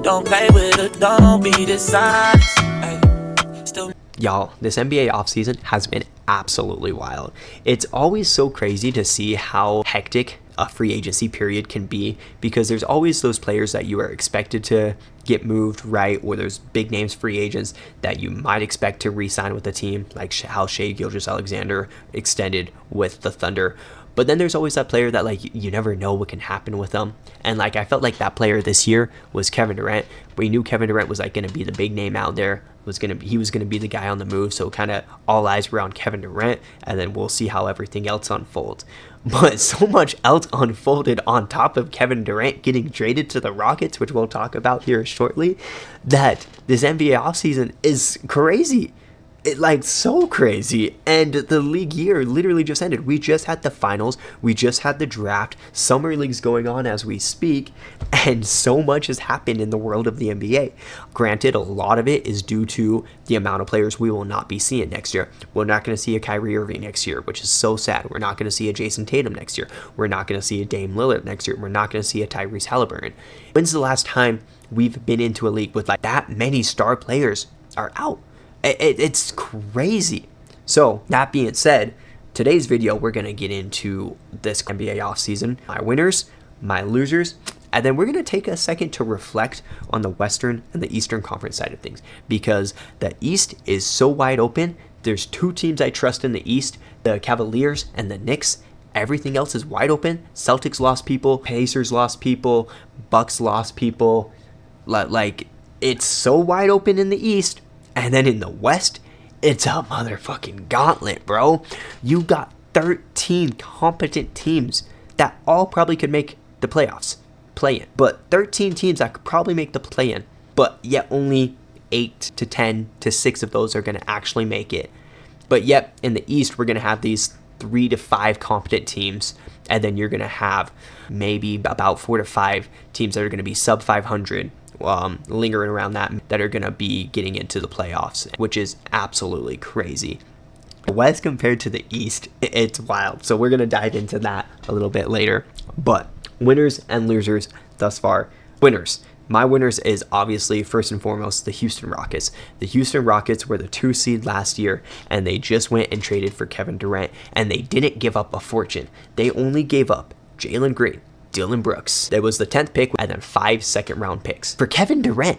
Don't play with it, don't be dishonest. Still. Y'all, this NBA offseason has been absolutely wild. It's always so crazy to see how hectic a free agency period can be, because there's always those players that you are expected to get moved, right? Or there's big names free agents that you might expect to re-sign with the team, like how Shai Gilgeous-Alexander extended with the Thunder. But then there's always that player that, like, you never know what can happen with them. And, like, I felt like that player this year was Kevin Durant. We knew Kevin Durant was, like, going to be the big name out there. He was going to be the guy on the move. So kind of all eyes were on Kevin Durant. And then we'll see how everything else unfolds. But so much else unfolded on top of Kevin Durant getting traded to the Rockets, which we'll talk about here shortly, that this NBA offseason is crazy. So crazy. And the league year literally just ended. We just had the finals. We just had the draft. Summer league's going on as we speak. And so much has happened in the world of the NBA. Granted, a lot of it is due to the amount of players we will not be seeing next year. We're not going to see a Kyrie Irving next year, which is so sad. We're not going to see a Jason Tatum next year. We're not going to see a Dame Lillard next year. We're not going to see a Tyrese Halliburton. When's the last time we've been into a league with like that many star players are out? It's crazy. So, that being said, today's video, we're going to get into this NBA offseason, my winners, my losers, and then we're going to take a second to reflect on the Western and the Eastern Conference side of things, because the East is so wide open. There's two teams I trust in the East, the Cavaliers and the Knicks. Everything else is wide open. Celtics lost people, Pacers lost people, Bucks lost people. Like, it's so wide open in the East. And then in the West, it's a motherfucking gauntlet, bro. You got 13 competent teams that all probably could make the playoffs, play-in. But 13 teams that could probably make the play-in. But yet only 8 to 10 to 6 of those are going to actually make it. But yet in the East, we're going to have these 3 to 5 competent teams. And then you're going to have maybe about 4 to 5 teams that are going to be sub 500. Lingering around that are going to be getting into the playoffs, which is absolutely crazy. The West compared to the East, it's wild. So we're going to dive into that a little bit later. But winners and losers thus far. Winners. My winners is obviously, first and foremost, the Houston Rockets. The Houston Rockets were the 2 seed last year, and they just went and traded for Kevin Durant, and they didn't give up a fortune. They only gave up Jalen Green, Dillon Brooks. That was the 10th pick, and then 5 second-round picks. For Kevin Durant,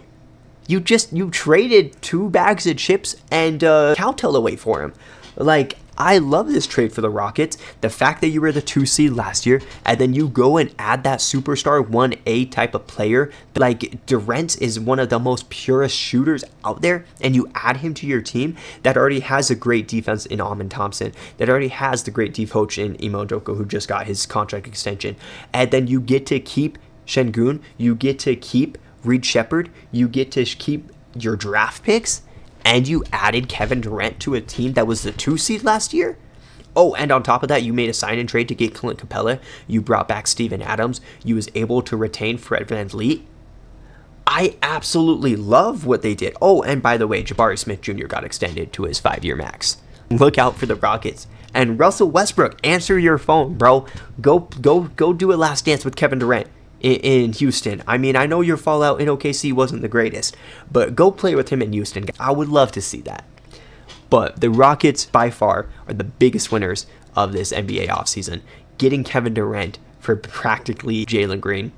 you traded 2 bags of chips and Cowtail away for him. Like, I love this trade for the Rockets. The fact that you were the 2 seed last year, and then you go and add that superstar 1A type of player. Like, Durant is one of the most purest shooters out there, and you add him to your team that already has a great defense in Amen Thompson, that already has the great deep coach in Imo Udoka, who just got his contract extension. And then you get to keep Şengün, you get to keep Reed Shepherd, you get to keep your draft picks, and you added Kevin Durant to a team that was the 2 seed last year? Oh, and on top of that, you made a sign and trade to get Clint Capella. You brought back Steven Adams. You was able to retain Fred VanVleet. I absolutely love what they did. Oh, and by the way, Jabari Smith Jr. got extended to his 5-year max. Look out for the Rockets. And Russell Westbrook, answer your phone, bro. Go do a last dance with Kevin Durant in Houston. I mean, I know your fallout in OKC wasn't the greatest, but go play with him in Houston. I would love to see that. But the Rockets, by far, are the biggest winners of this NBA offseason, getting Kevin Durant for practically Jalen Green.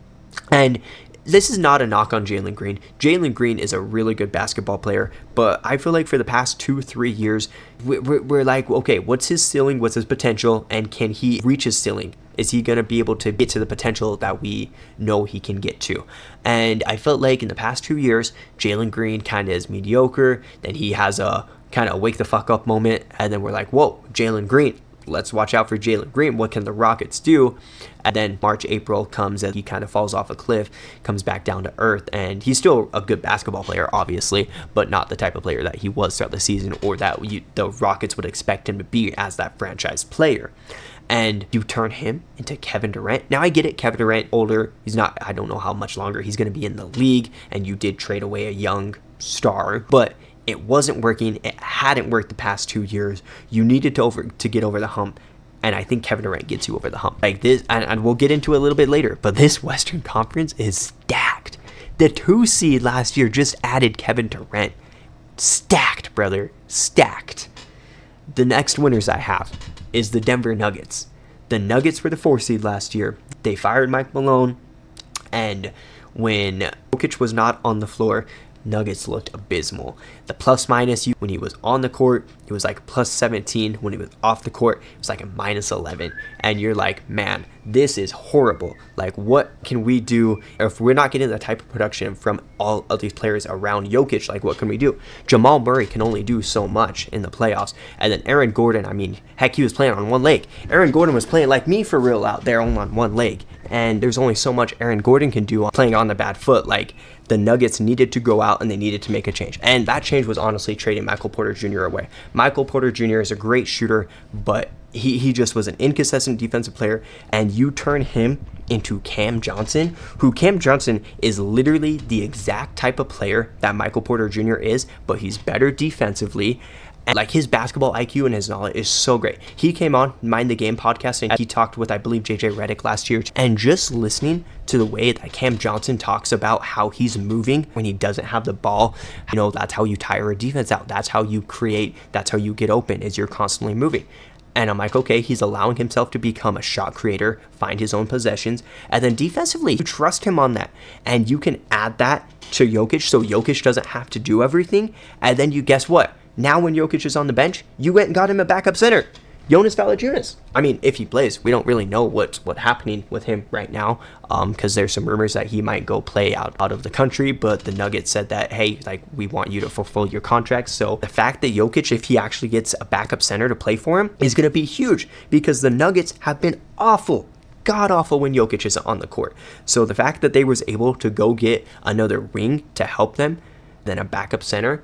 And this is not a knock on Jalen Green. Jalen Green is a really good basketball player, but I feel like for the past 2-3 years, we're like, okay, what's his ceiling? What's his potential? And can he reach his ceiling? Is he going to be able to get to the potential that we know he can get to? And I felt like in the past 2 years, Jalen Green kind of is mediocre. Then he has a kind of wake the fuck up moment. And then we're like, whoa, Jalen Green. Let's watch out for Jalen Green. What can the Rockets do? And then March, April comes and he kind of falls off a cliff, comes back down to earth. And he's still a good basketball player, obviously, but not the type of player that he was throughout the season or that the Rockets would expect him to be as that franchise player. And you turn him into Kevin Durant. Now I get it, Kevin Durant, older. He's not, I don't know how much longer he's going to be in the league. And you did trade away a young star, but it wasn't working. It hadn't worked the past 2 years. You needed to get over the hump. And I think Kevin Durant gets you over the hump. Like this, and we'll get into it a little bit later, but this Western Conference is stacked. The 2 seed last year just added Kevin Durant. Stacked, brother. Stacked. The next winners I have is the Denver Nuggets. The Nuggets were the 4 seed last year. They fired Mike Malone, and when Jokic was not on the floor, Nuggets looked abysmal. The plus minus, when he was on the court, it was like plus 17. When he was off the court, it was like a minus 11. And you're like, man, this is horrible. Like, what can we do if we're not getting the type of production from all of these players around Jokic? Like, what can we do? Jamal Murray can only do so much in the playoffs. And then Aaron Gordon, I mean, heck, he was playing on one leg. Aaron Gordon was playing like me for real out there, only on one leg. And there's only so much Aaron Gordon can do playing on the bad foot. Like, the Nuggets needed to go out and they needed to make a change. And that change was honestly trading Michael Porter Jr. away. Michael Porter Jr. is a great shooter, but he just was an inconsistent defensive player. And you turn him into Cam Johnson, who Cam Johnson is literally the exact type of player that Michael Porter Jr. is, but he's better defensively. And like, his basketball IQ and his knowledge is so great. He came on Mind the Game podcast and he talked with, I believe, JJ Redick last year. And just listening to the way that Cam Johnson talks about how he's moving when he doesn't have the ball, you know, that's how you tire a defense out. That's how you create. That's how you get open, is you're constantly moving. And I'm like, okay, he's allowing himself to become a shot creator, find his own possessions, and then defensively, you trust him on that. And you can add that to Jokic so Jokic doesn't have to do everything. And then you guess what? Now when Jokic is on the bench, you went and got him a backup center, Jonas Valanciunas. I mean, if he plays, we don't really know what's happening with him right now, because there's some rumors that he might go play out of the country, but the Nuggets said that, hey, like, we want you to fulfill your contract. So the fact that Jokic, if he actually gets a backup center to play for him, is going to be huge, because the Nuggets have been awful. God awful when Jokic is on the court. So the fact that they was able to go get another wing to help them, then a backup center.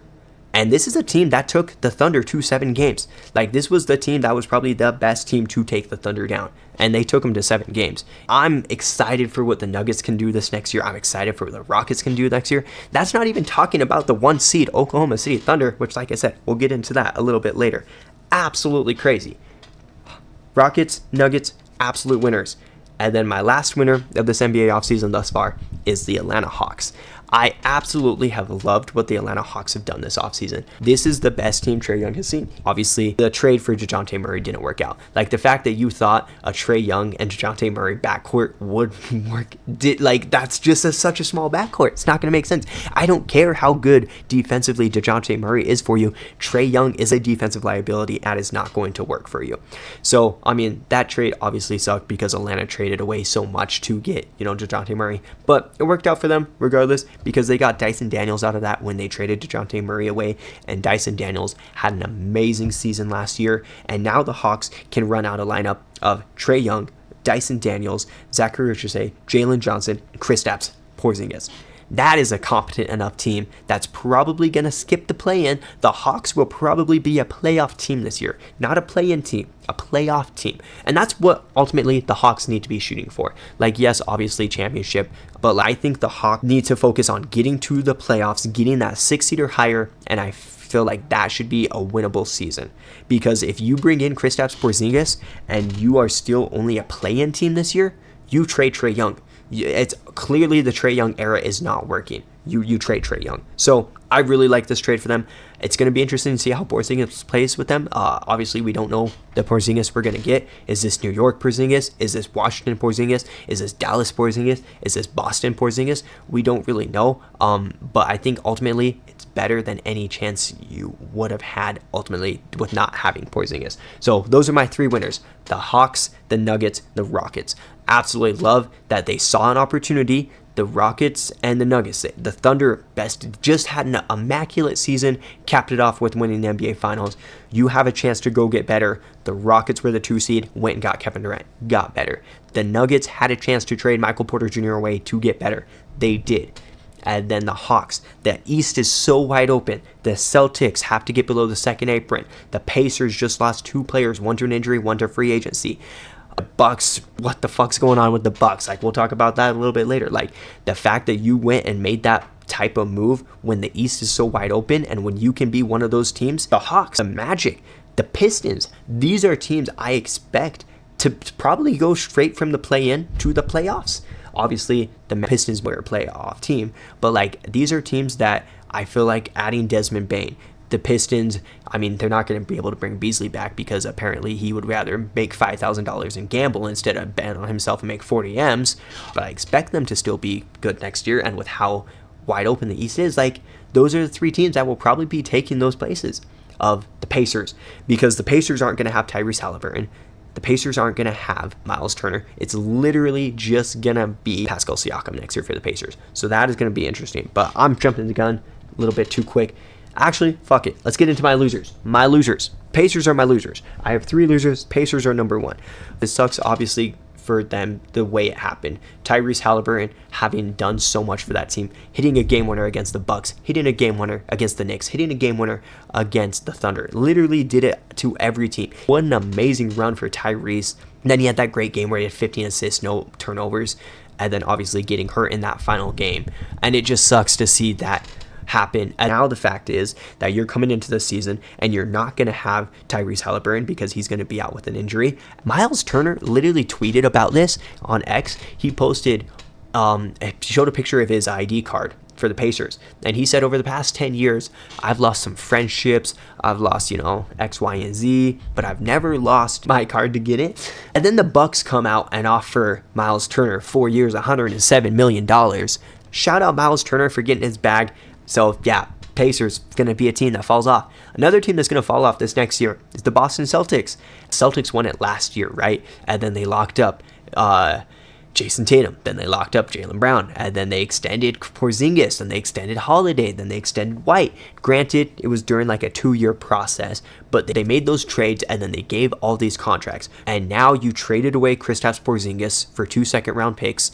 And this is a team that took the Thunder to 7 games. Like, this was the team that was probably the best team to take the Thunder down. And they took them to 7 games. I'm excited for what the Nuggets can do this next year. I'm excited for what the Rockets can do next year. That's not even talking about the 1 seed Oklahoma City Thunder, which, like I said, we'll get into that a little bit later. Absolutely crazy. Rockets, Nuggets, absolute winners. And then my last winner of this NBA offseason thus far is the Atlanta Hawks. I absolutely have loved what the Atlanta Hawks have done this offseason. This is the best team Trae Young has seen. Obviously, the trade for DeJounte Murray didn't work out. Like, the fact that you thought a Trae Young and DeJounte Murray backcourt would work, that's just such a small backcourt. It's not going to make sense. I don't care how good defensively DeJounte Murray is for you. Trae Young is a defensive liability and is not going to work for you. So, I mean, that trade obviously sucked because Atlanta traded away so much to get, DeJounte Murray. But it worked out for them regardless, because they got Dyson Daniels out of that when they traded DeJounte Murray away, and Dyson Daniels had an amazing season last year, and now the Hawks can run out a lineup of Trae Young, Dyson Daniels, Zachary Richardson, Jalen Johnson, and Kristaps Porzingis. That is a competent enough team that's probably going to skip the play-in. The Hawks will probably be a playoff team this year. Not a play-in team, a playoff team. And that's what ultimately the Hawks need to be shooting for. Like, yes, obviously championship, but I think the Hawks need to focus on getting to the playoffs, getting that 6 seed or higher, and I feel like that should be a winnable season. Because if you bring in Kristaps Porzingis and you are still only a play-in team this year, you trade Trae Young. It's clearly the Trae Young era is not working. You trade Trae Young. So I really like this trade for them. It's going to be interesting to see how Porzingis plays with them. Obviously, we don't know the Porzingis we're going to get. Is this New York Porzingis? Is this Washington Porzingis? Is this Dallas Porzingis? Is this Boston Porzingis? We don't really know. But I think ultimately it's better than any chance you would have had ultimately with not having Porzingis. So those are my 3 winners: the Hawks, the Nuggets, the Rockets. Absolutely love that they saw an opportunity. The Rockets and the Nuggets. The Thunder just had an immaculate season, capped it off with winning the NBA Finals. You have a chance to go get better. The Rockets were the 2 seed, went and got Kevin Durant, got better. The Nuggets had a chance to trade Michael Porter Jr. away to get better. They did. And then the Hawks. The East is so wide open. The Celtics have to get below the second apron. The Pacers just lost 2 players, one to an injury, one to free agency. The Bucks, what the fuck's going on with the Bucks? Like, we'll talk about that a little bit later. Like, the fact that you went and made that type of move when the East is so wide open and when you can be one of those teams, the Hawks, the Magic, the Pistons, these are teams I expect to probably go straight from the play-in to the playoffs. Obviously, the Pistons were a playoff team, but like these are teams that I feel like adding Desmond Bane, the Pistons, I mean, they're not going to be able to bring Beasley back because apparently he would rather make $5,000 and gamble instead of bet on himself and make 40 M's. But I expect them to still be good next year. And with how wide open the East is, like those are the three teams that will probably be taking those places of the Pacers, because the Pacers aren't going to have Tyrese Halliburton. The Pacers aren't going to have Miles Turner. It's literally just going to be Pascal Siakam next year for the Pacers. So that is going to be interesting. But I'm jumping the gun a little bit too quick. Actually, fuck it. Let's get into my losers. My losers. Pacers are my losers. I have 3 losers. Pacers are number 1. This sucks, obviously, for them the way it happened. Tyrese Halliburton having done so much for that team, hitting a game winner against the Bucks, hitting a game winner against the Knicks, hitting a game winner against the Thunder. Literally did it to every team. What an amazing run for Tyrese. And then he had that great game where he had 15 assists, no turnovers, and then obviously getting hurt in that final game. And it just sucks to see that happen. And now the fact is that you're coming into the season and you're not going to have Tyrese Halliburton because he's going to be out with an injury. Miles Turner literally tweeted about this on X. He posted, showed a picture of his ID card for the Pacers. And he said, over the past 10 years, I've lost some friendships. I've lost, X, Y, and Z, but I've never lost my card to get it. And then the Bucks come out and offer Miles Turner 4 years, $107 million. Shout out Miles Turner for getting his bag. So, yeah, Pacers going to be a team that falls off. Another team that's going to fall off this next year is the Boston Celtics. Celtics won it last year, right? And then they locked up Jason Tatum. Then they locked up Jaylen Brown. And then they extended Porzingis. Then they extended Holiday. Then they extended White. Granted, it was during like a 2-year process, but they made those trades and then they gave all these contracts. And now you traded away Kristaps Porzingis for 2 second-round picks.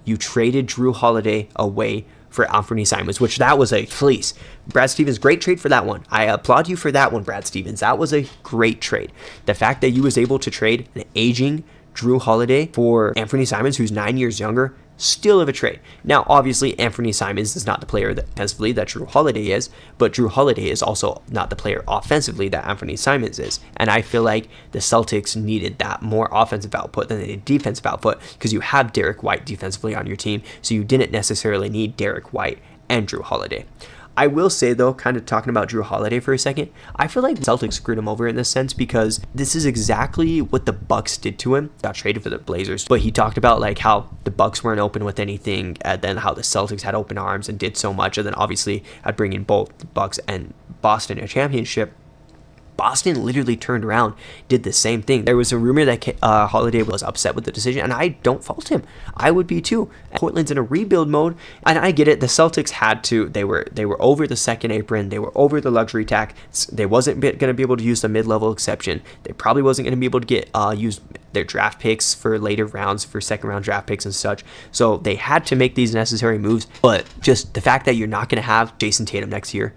You traded Drew Holiday away for Anthony Simons, which that was a fleece. Brad Stevens, great trade for that one. I applaud you for that one, Brad Stevens. That was a great trade. The fact that you was able to trade an aging Drew Holiday for Anthony Simons, who's 9 years younger, still of a trade. Now, obviously, Anthony Simons is not the player defensively that Drew Holiday is, but Drew Holiday is also not the player offensively that Anthony Simons is. And I feel like the Celtics needed that more offensive output than they did defensive output, because you have Derek White defensively on your team, so you didn't necessarily need Derek White and Drew Holiday. I will say, though, kind of talking about Drew Holiday for a second, I feel like the Celtics screwed him over in this sense, because this is exactly what the Bucks did to him. Got traded for the Blazers, but he talked about like how the Bucks weren't open with anything, and then how the Celtics had open arms and did so much, and then obviously at bringing both the Bucks and Boston a championship. Boston literally turned around, did the same thing. There was a rumor that Holiday was upset with the decision, and I don't fault him. I would be too. Portland's in a rebuild mode, and I get it. The Celtics had to. They were over the second apron. They were over the luxury tax. They wasn't going to be able to use the mid-level exception. They probably wasn't going to be able to get use their draft picks for later rounds, for second-round draft picks and such. So they had to make these necessary moves. But just the fact that you're not going to have Jason Tatum next year,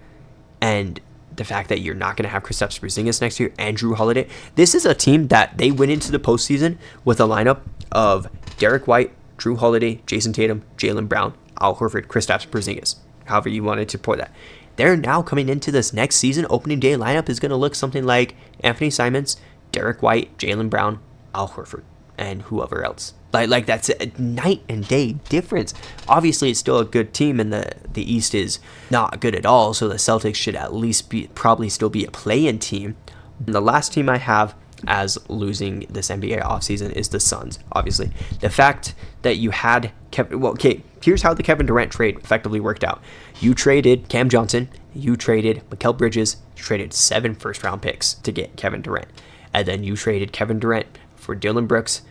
and the fact that you're not going to have Kristaps Porzingis next year and Drew Holiday. This is a team that they went into the postseason with a lineup of Derek White, Drew Holiday, Jason Tatum, Jaylen Brown, Al Horford, Kristaps Porzingis, however you wanted to put that. They're now coming into this next season. Opening day lineup is going to look something like Anthony Simons, Derek White, Jaylen Brown, Al Horford, and whoever else. Like that's a night and day difference. Obviously, it's still a good team, and the East is not good at all. So the Celtics should at least probably still be a play-in team. And the last team I have as losing this NBA offseason is the Suns. Obviously, the fact that you had here's how the Kevin Durant trade effectively worked out. You traded Cam Johnson, you traded Mikal Bridges, you traded 7 first-round picks to get Kevin Durant, and then you traded Kevin Durant for Dillon Brooks.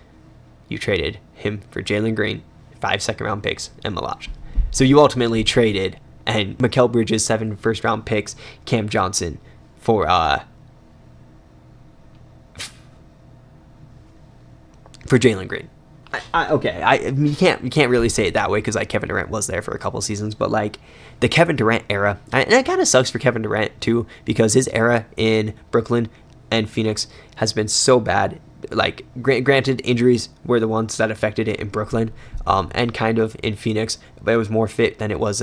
You traded him for Jalen Green, 5 second-round picks, and Malaj. So you ultimately traded, and Mikal Bridges, 7 first-round picks, Cam Johnson for Jalen Green. You can't really say it that way, because like Kevin Durant was there for a couple seasons, but like the Kevin Durant era, and it kind of sucks for Kevin Durant too, because his era in Brooklyn and Phoenix has been so bad. Like, granted, injuries were the ones that affected it in Brooklyn, and kind of in Phoenix, but it was more fit than it was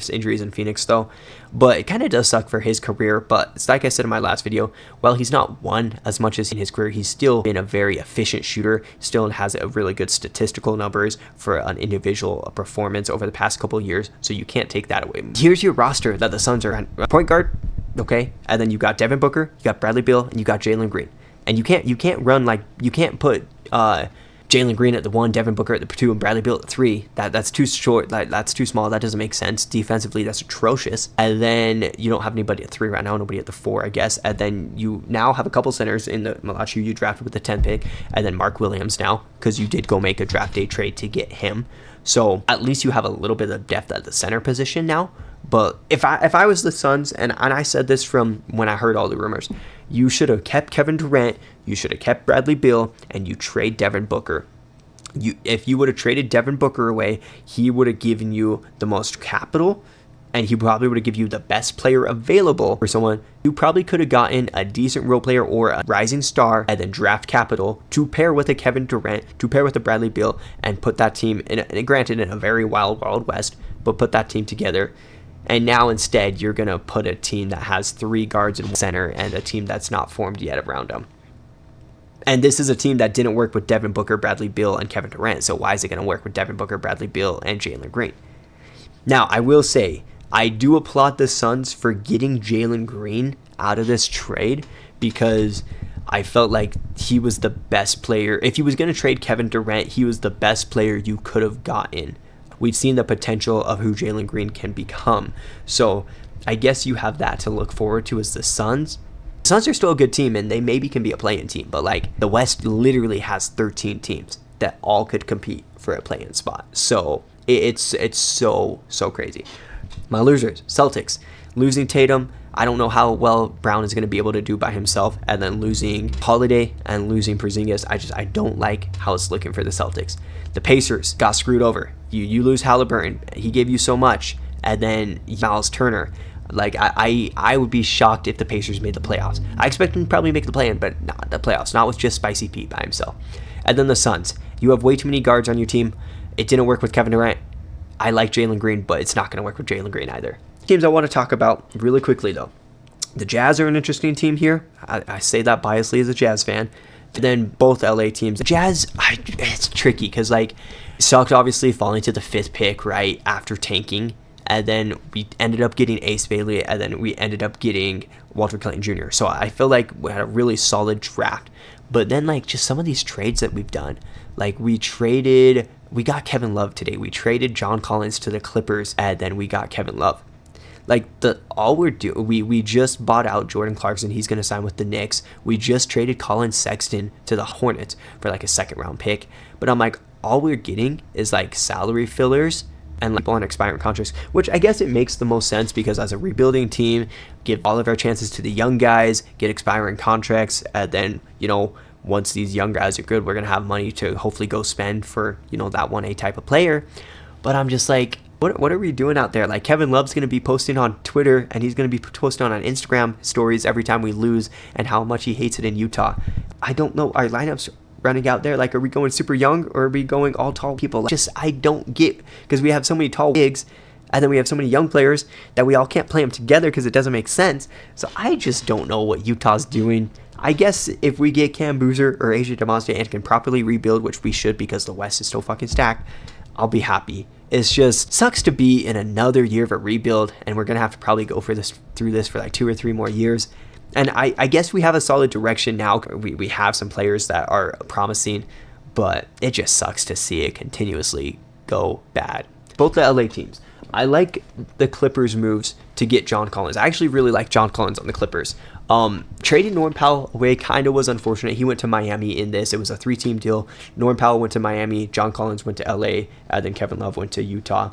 his injuries in Phoenix though. But it kind of does suck for his career. But it's like I said in my last video, while he's not won as much as in his career, he's still been a very efficient shooter, still has a really good statistical numbers for an individual performance over the past couple of years. So you can't take that away. Here's your roster that the Suns are on. Point guard, okay, and then you got Devin Booker, you got Bradley Beal, and you got Jalen Green. And you can't run like, you can't put Jalen Green at the 1, Devin Booker at the 2, and Bradley Beal at the 3. That's too short. That's too small. That doesn't make sense. Defensively, that's atrocious. And then you don't have anybody at 3 right now, nobody at the 4, I guess. And then you now have a couple centers in the Malachi you drafted with the 10 pick, and then Mark Williams now, because you did go make a draft day trade to get him. So at least you have a little bit of depth at the center position now. But if I was the Suns, and I said this from when I heard all the rumors, you should have kept Kevin Durant, you should have kept Bradley Beal, and you trade Devin Booker. If you would have traded Devin Booker away, he would have given you the most capital, and he probably would have given you the best player available for someone. You probably could have gotten a decent role player or a rising star, and then draft capital to pair with a Kevin Durant, to pair with a Bradley Beal, and put that team in, granted in a very wild west, but put that team together. And now instead, you're going to put a team that has 3 guards in center and a team that's not formed yet around them. And this is a team that didn't work with Devin Booker, Bradley Beal, and Kevin Durant. So why is it going to work with Devin Booker, Bradley Beal, and Jalen Green? Now, I will say, I do applaud the Suns for getting Jalen Green out of this trade, because I felt like he was the best player. If he was going to trade Kevin Durant, he was the best player you could have gotten. We've seen the potential of who Jalen Green can become. So I guess you have that to look forward to as the Suns. The Suns are still a good team, and they maybe can be a play-in team. But like, the West literally has 13 teams that all could compete for a play-in spot. So it's so crazy. My losers, Celtics. Losing Tatum, I don't know how well Brown is going to be able to do by himself, and then losing Holiday and losing Porzingis. I don't like how it's looking for the Celtics. The Pacers got screwed over. You lose Halliburton. He gave you so much. And then Miles Turner. Like, I would be shocked if the Pacers made the playoffs. I expect them to probably make the play-in, but not the playoffs. Not with just Spicy Pete by himself. And then the Suns. You have way too many guards on your team. It didn't work with Kevin Durant. I like Jalen Green, but it's not going to work with Jalen Green either. Teams I want to talk about really quickly, though. The Jazz are an interesting team here. I say that biasly as a Jazz fan. And then both LA teams. The Jazz, it's tricky because, like, it sucked obviously falling to the 5th pick right after tanking. And then we ended up getting Ace Bailey, and then we ended up getting Walter Clayton Jr. So I feel like we had a really solid draft. But then, like, just some of these trades that we've done. Like, we got Kevin Love today. We traded John Collins to the Clippers, and then we got Kevin Love. Like, we just bought out Jordan Clarkson. He's going to sign with the Knicks. We just traded Colin Sexton to the Hornets for, like, a 2nd-round pick. But I'm like, all we're getting is, like, salary fillers and, like, people on expiring contracts, which I guess it makes the most sense, because as a rebuilding team, give all of our chances to the young guys, get expiring contracts, and then, you know, once these young guys are good, we're going to have money to hopefully go spend for, you know, that 1A type of player. But I'm just like, what are we doing out there? Like, Kevin Love's going to be posting on Twitter, and he's going to be posting on Instagram stories every time we lose, and how much he hates it in Utah. I don't know. Our lineups running out there, like, are we going super young, or are we going all tall people? Just, I don't get, because we have so many tall bigs, and then we have so many young players that we all can't play them together because it doesn't make sense. So I just don't know what Utah's doing. I guess if we get Cam Boozer or Asia Demonte and can properly rebuild, which we should because the West is so fucking stacked, I'll be happy. It's just sucks to be in another year of a rebuild, and we're going to have to probably go through this for like 2 or 3 more years. And I guess we have a solid direction now. We have some players that are promising, but it just sucks to see it continuously go bad. Both the LA teams. I like the Clippers' moves to get John Collins. I actually really like John Collins on the Clippers. Trading Norm Powell away kind of was unfortunate. He went to Miami in this. It was a 3-team deal. Norm Powell went to Miami. John Collins went to LA. And then Kevin Love went to Utah.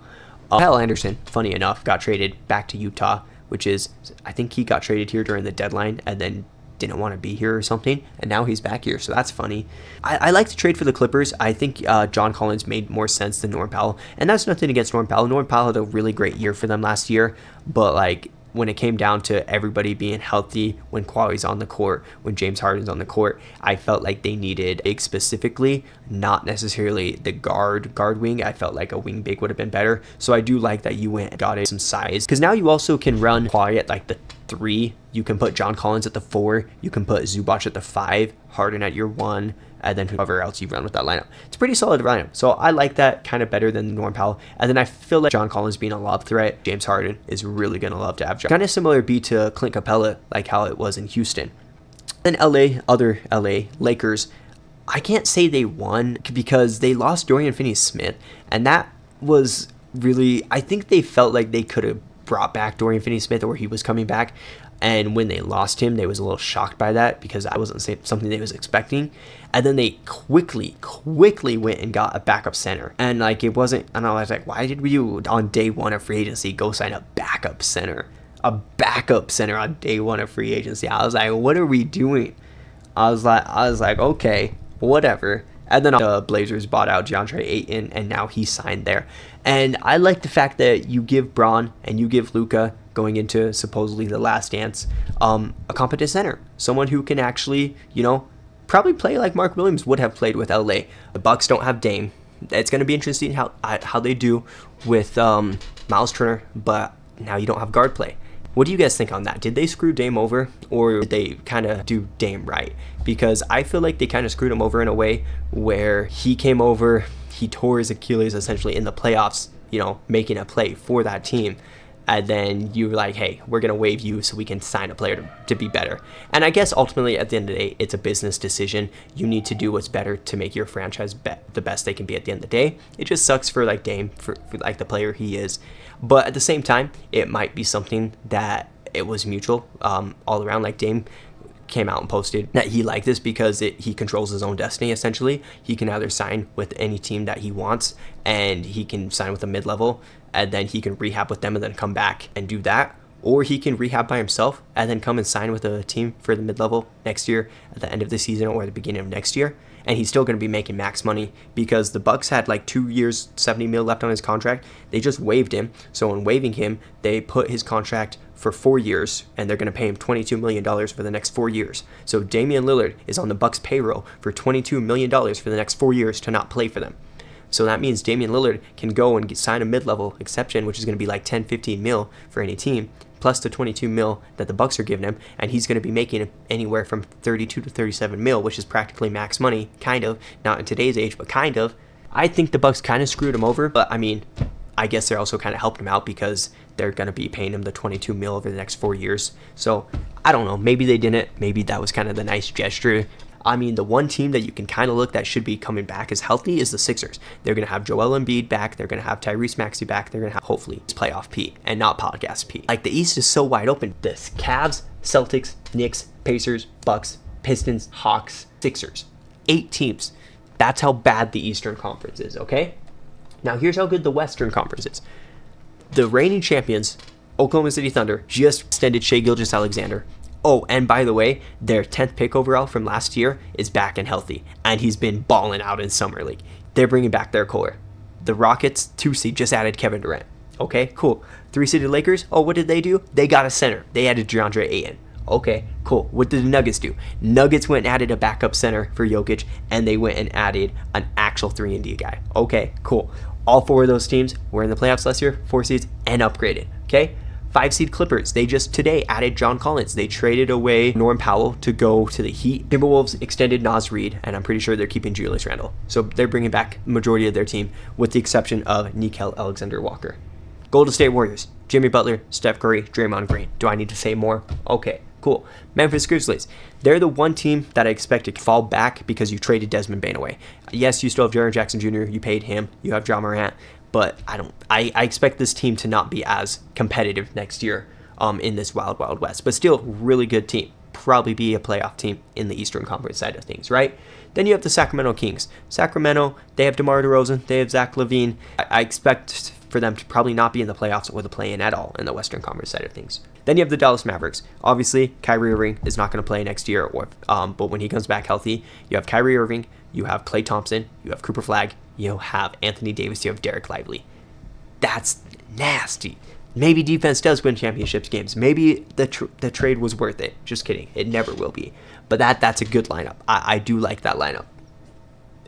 Kyle Anderson, funny enough, got traded back to Utah, which is, I think he got traded here during the deadline and then didn't want to be here or something, and now he's back here, so that's funny. I like to trade for the Clippers. I think John Collins made more sense than Norm Powell, and that's nothing against Norm Powell. Norm Powell had a really great year for them last year, but like, when it came down to everybody being healthy, when Kawhi's on the court, when James Harden's on the court, I felt like they needed big specifically, not necessarily the guard wing. I felt like a wing big would have been better. So I do like that you went and got some size, because now you also can run Kawhi at like the 3. You can put John Collins at the 4. You can put Zubac at the 5, Harden at your 1, and then whoever else you run with that lineup. It's a pretty solid lineup. So I like that kind of better than Norm Powell. And then I feel like John Collins being a lob threat, James Harden is really going to love to have John. Kind of similar be to Clint Capella, like how it was in Houston. Then other LA, Lakers, I can't say they won because they lost Dorian Finney-Smith. And that was really, I think they felt like they could have brought back Dorian Finney-Smith, or he was coming back. And when they lost him, they was a little shocked by that because that wasn't something they was expecting. And then they quickly went and got a backup center. And like it wasn't, and I was like, why did we on day 1 of free agency go sign a backup center? A backup center on day 1 of free agency. I was like, what are we doing? I was like, okay, whatever. And then the Blazers bought out DeAndre Ayton, and now he signed there. And I like the fact that you give Braun and you give Luka, going into supposedly the last dance, a competent center. Someone who can actually, probably play like Mark Williams would have played with LA. The Bucks don't have Dame. It's going to be interesting how they do with Miles Turner, but now you don't have guard play. What do you guys think on that? Did they screw Dame over, or did they kind of do Dame right? Because I feel like they kind of screwed him over in a way where he came over, he tore his Achilles essentially in the playoffs, making a play for that team. And then you were like, hey, we're going to waive you so we can sign a player to be better. And I guess ultimately at the end of the day, it's a business decision. You need to do what's better to make your franchise the best they can be at the end of the day. It just sucks for like Dame, for like the player he is. But at the same time, it might be something that it was mutual all around. Like Dame came out and posted that he liked this because he controls his own destiny essentially. He can either sign with any team that he wants, and he can sign with a mid-level, and then he can rehab with them and then come back and do that, or he can rehab by himself and then come and sign with a team for the mid-level next year at the end of the season or the beginning of next year, and he's still going to be making max money because the Bucks had like 2 years, $70 million left on his contract. They just waived him, so in waiving him, they put his contract for 4 years, and they're going to pay him $22 million for the next 4 years. So Damian Lillard is on the Bucks payroll for $22 million for the next 4 years to not play for them. So that means Damian Lillard can go and sign a mid-level exception, which is going to be like 10, 15 mil for any team, plus the 22 mil that the Bucks are giving him, and he's going to be making anywhere from 32 to 37 mil, which is practically max money, kind of, not in today's age, but kind of. I think the Bucks kind of screwed him over, but I mean, I guess they're also kind of helping him out because they're going to be paying him the 22 mil over the next 4 years. So I don't know, maybe they didn't, maybe that was kind of the nice gesture. I mean, the one team that you can kind of look that should be coming back as healthy is the Sixers. They're going to have Joel Embiid back. They're going to have Tyrese Maxey back. They're going to have, hopefully, playoff Pete and not podcast Pete. Like, the East is so wide open. This Cavs, Celtics, Knicks, Pacers, Bucks, Pistons, Hawks, Sixers. 8 teams. That's how bad the Eastern Conference is, okay? Now, here's how good the Western Conference is. The reigning champions, Oklahoma City Thunder, just extended Shai Gilgeous-Alexander. Oh, and by the way, their 10th pick overall from last year is back and healthy, and he's been balling out in Summer League. They're bringing back their core. The Rockets, 2 seed, just added Kevin Durant. Okay, cool. 3-seeded Lakers, oh, what did they do? They got a center. They added DeAndre Ayton. Okay, cool. What did the Nuggets do? Nuggets went and added a backup center for Jokic, and they went and added an actual 3-and-D guy. Okay, cool. All 4 of those teams were in the playoffs last year, 4 seeds, and upgraded. Okay? 5-seed Clippers, they just today added John Collins. They traded away Norm Powell to go to the Heat. Timberwolves extended Naz Reid, and I'm pretty sure they're keeping Julius Randle. So they're bringing back the majority of their team, with the exception of Nickeil Alexander-Walker. Golden State Warriors, Jimmy Butler, Steph Curry, Draymond Green. Do I need to say more? Okay, cool. Memphis Grizzlies, they're the one team that I expect to fall back because you traded Desmond Bane away. Yes, you still have Jaren Jackson Jr., you paid him, you have Ja Morant, but I expect this team to not be as competitive next year in this Wild Wild West. But still, really good team. Probably be a playoff team in the Eastern Conference side of things, right? Then you have the Sacramento Kings. Sacramento, they have DeMar DeRozan, they have Zach LaVine. I expect for them to probably not be in the playoffs or the play-in at all in the Western Conference side of things. Then you have the Dallas Mavericks. Obviously, Kyrie Irving is not going to play next year, but when he comes back healthy, you have Kyrie Irving, you have Klay Thompson, you have Cooper Flagg, you have Anthony Davis, you have Derek Lively. That's nasty. Maybe defense does win championships games. Maybe the trade was worth it. Just kidding. It never will be. But that's a good lineup. I do like that lineup.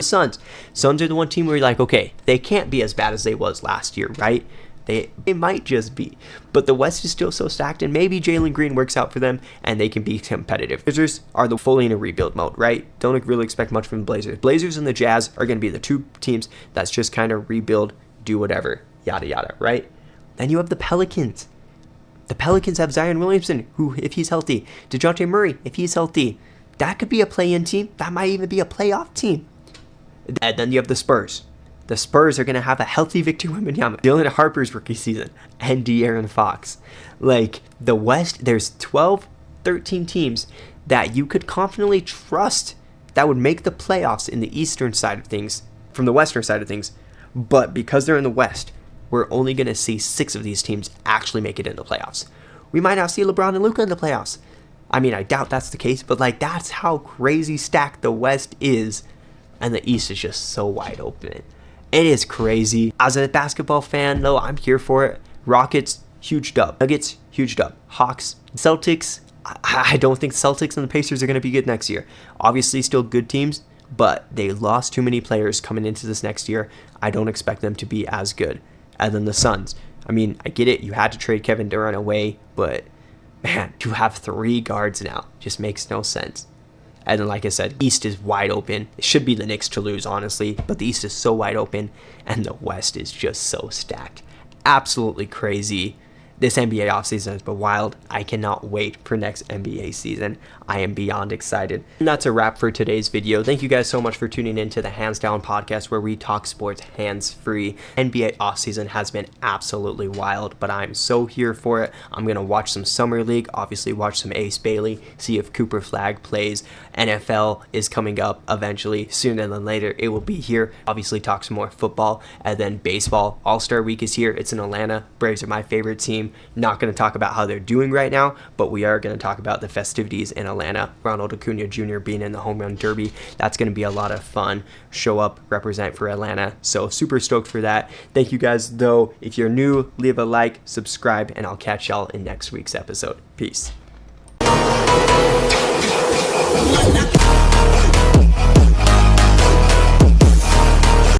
Suns are the one team where you're like, okay, they can't be as bad as they was last year, right? They might just be. But the West is still so stacked, and maybe Jalen Green works out for them, and they can be competitive. Blazers are fully in a rebuild mode, right? Don't really expect much from the Blazers. Blazers and the Jazz are going to be the two teams that's just kind of rebuild, do whatever, yada yada, right? Then you have the Pelicans. The Pelicans have Zion Williamson, who, if he's healthy, DeJounte Murray, if he's healthy, that could be a play-in team. That might even be a playoff team. And then you have the Spurs. The Spurs are going to have a healthy Victor Wembanyama, Dylan Harper's rookie season, and De'Aaron Fox. Like, the West, there's 12, 13 teams that you could confidently trust that would make the playoffs in the Eastern side of things, from the Western side of things. But because they're in the West, we're only going to see 6 of these teams actually make it into the playoffs. We might not see LeBron and Luka in the playoffs. I mean, I doubt that's the case, but like, that's how crazy stacked the West is, and the East is just so wide open. It is crazy. As a basketball fan, though, I'm here for it. Rockets, huge dub. Nuggets, huge dub. Hawks, Celtics, I don't think Celtics and the Pacers are going to be good next year. Obviously, still good teams, but they lost too many players coming into this next year. I don't expect them to be as good. And then the Suns. I mean, I get it. You had to trade Kevin Durant away, but man, to have 3 guards now just makes no sense. And then, like I said, East is wide open. It should be the Knicks to lose, honestly, but the East is so wide open, and the West is just so stacked. Absolutely crazy. This NBA offseason has been wild. I cannot wait for next NBA season. I am beyond excited. And that's a wrap for today's video. Thank you guys so much for tuning in to the Hands Down podcast, where we talk sports hands-free. NBA offseason has been absolutely wild, but I'm so here for it. I'm going to watch some Summer League, obviously watch some Ace Bailey, see if Cooper Flagg plays. NFL is coming up eventually, sooner than later. It will be here. Obviously talk some more football, and then baseball. All-Star Week is here. It's in Atlanta. Braves are my favorite team. Not going to talk about how they're doing right now, but we are going to talk about the festivities in Atlanta. Ronald Acuna Jr. being in the home run derby. That's going to be a lot of fun. Show up, represent for Atlanta. So super stoked for that. Thank you guys, though. If you're new, leave a like, subscribe, and I'll catch y'all in next week's episode. Peace.